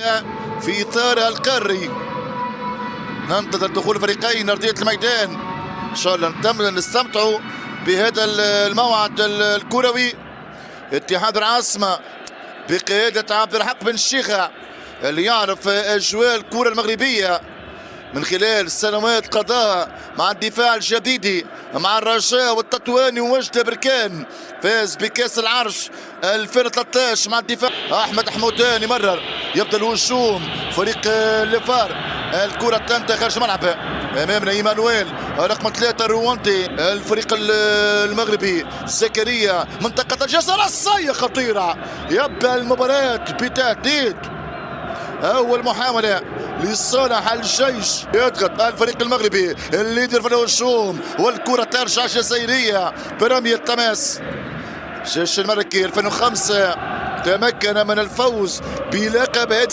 الجزائرية في إطار القاري. ننتظر دخول الفريقين أرضية الميدان، إن شاء الله نستمتعوا بهذا الموعد الكروي. اتحاد العاصمة بقيادة عبد الحق بن الشيخة اللي يعرف أجواء الكرة المغربية من خلال سنوات قضاها مع الدفاع الجديدي مع الرجاء والتطواني ووجدة بركان، فاز بكاس العرش 2013 مع الدفاع. احمد حمودان يمرر، يبدا الهجوم فريق ليفار، الكرة تنتهي خارج الملعب. امامنا ايمانويل رقم 3 رواندي الفريق المغربي. زكريا منطقة الجزاء رأسية خطيرة، يبدا المباراة بتهديد. اول محاولة لصالح الجيش، يضغط الفريق المغربي الليدر في الهجوم والكرة ترجع جزائرية برمية تماس. الجيش الملكي 2005 تمكن من الفوز بلقب